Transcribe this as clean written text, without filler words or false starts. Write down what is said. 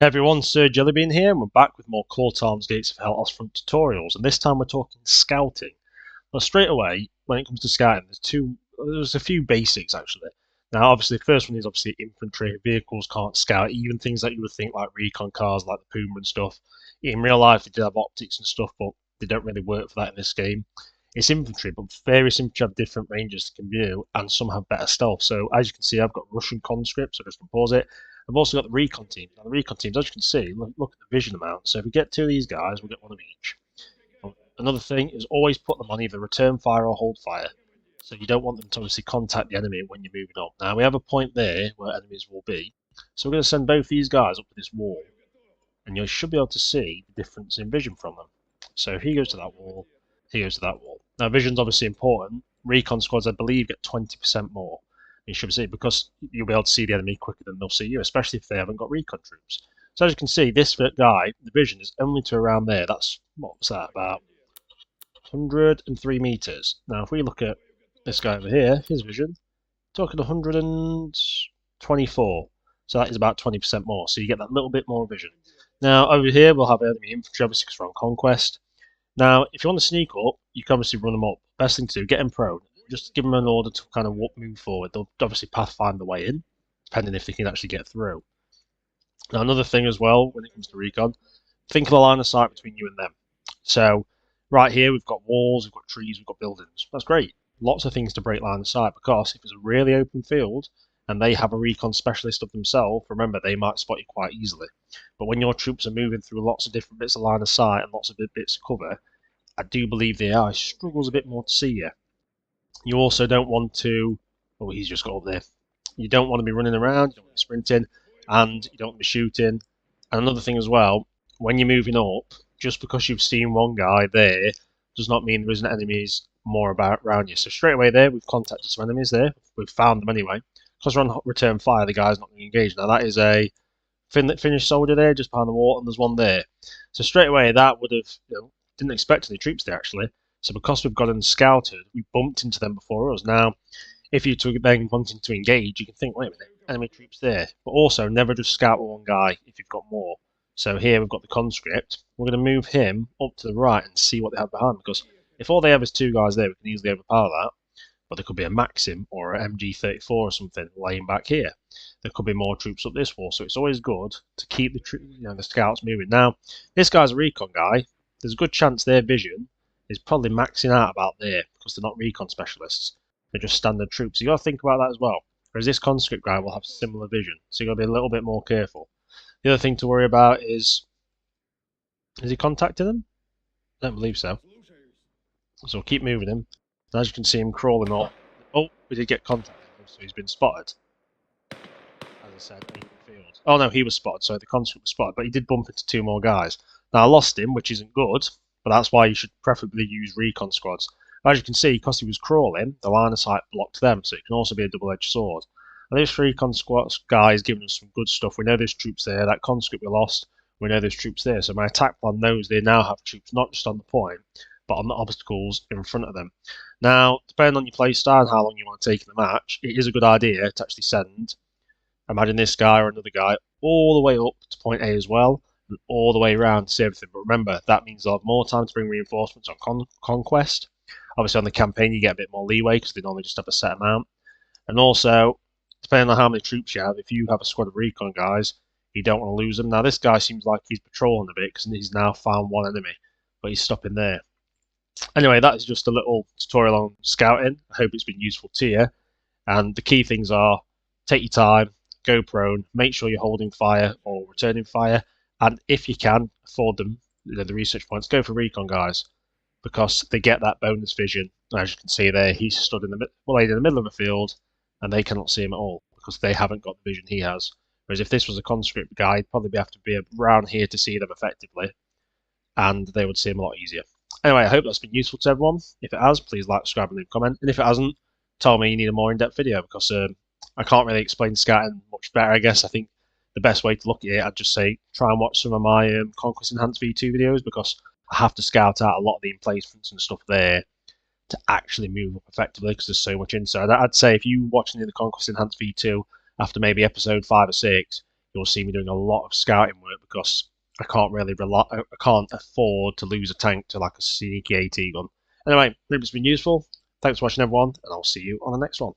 Hey everyone, Sir Jellybean here, and we're back with more CallToArms Gates of Hell-Ostfront tutorials, and this time we're talking scouting. Now straight away, when it comes to scouting, there's a few basics actually. Now obviously the first one is obviously infantry. Vehicles can't scout, even things that you would think like recon cars like the Puma and stuff. In real life they do have optics and stuff, but they don't really work for that in this game. It's infantry, but various infantry have different ranges they can view, and some have better stealth. So as you can see, I've got Russian conscripts, so just pause it. I've also got the recon teams. Now the recon teams, as you can see, look at the vision amount. So if we get two of these guys, we'll get one of each. Another thing is always put them on either return fire or hold fire. So you don't want them to obviously contact the enemy when you're moving up. Now we have a point there where enemies will be. So we're going to send both these guys up to this wall. And you should be able to see the difference in vision from them. So if he goes to that wall, he goes to that wall. Now vision's obviously important. Recon squads, I believe, get 20% more. You should see, because you'll be able to see the enemy quicker than they'll see you, especially if they haven't got recon troops. So as you can see, this guy, the vision is only to around there. That's, what's that, about 103 meters. Now if we look at this guy over here, his vision, talking 124. So that is about 20% more. So you get that little bit more vision. Now over here we'll have enemy infantry, obviously because we're on conquest. Now if you want to sneak up, you can obviously run them up. Best thing to do, get them prone. Just give them an order to kind of move forward. They'll obviously pathfind the way in, depending if they can actually get through. Now another thing as well, when it comes to recon, think of the line of sight between you and them. So right here we've got walls, we've got trees, we've got buildings. That's great. Lots of things to break line of sight, because if it's a really open field and they have a recon specialist of themselves, remember they might spot you quite easily. But when your troops are moving through lots of different bits of line of sight and lots of bits of cover, I do believe the AI struggles a bit more to see you. You also don't want to, oh, he's just got up there. You don't want to be running around, you don't want to be sprinting, and you don't want to be shooting. And another thing as well, when you're moving up, just because you've seen one guy there does not mean there isn't enemies more around you. So straight away there, we've contacted some enemies there. We've found them anyway. Because we're on return fire, the guy's not going to engage. Now that is a Finnish soldier there, just behind the wall, and there's one there. So straight away that would have, didn't expect any troops there actually. So because we've got them scouted, we bumped into them before us. Now, if you're then wanting to engage, you can think, wait a minute, enemy troops there. But also, never just scout with one guy if you've got more. So here we've got the conscript. We're going to move him up to the right and see what they have behind. Because if all they have is two guys there, we can easily overpower that. But there could be a Maxim or an MG34 or something laying back here. There could be more troops up this wall. So it's always good to keep the scouts moving. Now, this guy's a recon guy. There's a good chance their vision is probably maxing out about there, because they're not recon specialists. They're just standard troops. So you got to think about that as well. Whereas this conscript guy will have similar vision, so you got to be a little bit more careful. The other thing to worry about is he contacting them? I don't believe so. So we'll keep moving him. And as you can see him crawling up. Oh, we did get contacted, so he's been spotted. As I said, in the field. Oh no, he was spotted, so the conscript was spotted, but he did bump into two more guys. Now I lost him, which isn't good, but that's why you should preferably use recon squads. As you can see, because he was crawling, the line of sight blocked them, so it can also be a double-edged sword. And this recon squad guy is giving us some good stuff. We know there's troops there. That conscript we lost, we know there's troops there. So my attack plan knows they now have troops not just on the point, but on the obstacles in front of them. Now, depending on your playstyle and how long you want to take in the match, it is a good idea to actually send, imagine this guy or another guy, all the way up to point A as well, and all the way around to see everything. But remember, that means they'll have more time to bring reinforcements on conquest. Obviously on the campaign you get a bit more leeway because they normally just have a set amount. And also, depending on how many troops you have, if you have a squad of recon guys, you don't want to lose them. Now this guy seems like he's patrolling a bit because he's now found one enemy, but he's stopping there. Anyway, that is just a little tutorial on scouting. I hope it's been useful to you. And the key things are, take your time, go prone, make sure you're holding fire or returning fire, and if you can afford them, the research points, go for recon guys, because they get that bonus vision. As you can see there, he's stood in the middle of a field, and they cannot see him at all because they haven't got the vision he has. Whereas if this was a conscript guy, he'd probably have to be around here to see them effectively, and they would see him a lot easier. Anyway, I hope that's been useful to everyone. If it has, please like, subscribe, and leave a comment. And if it hasn't, tell me you need a more in-depth video, because I can't really explain scouting much better, I guess. I think the best way to look at it, I'd just say try and watch some of my Conquest Enhanced V2 videos, because I have to scout out a lot of the emplacements and stuff there to actually move up effectively, because there's so much inside. I'd say if you watching the Conquest Enhanced V2 after maybe episode 5 or 6, you'll see me doing a lot of scouting work because I can't afford to lose a tank to like a sneaky AT gun. Anyway, hope it's been useful. Thanks for watching everyone, and I'll see you on the next one.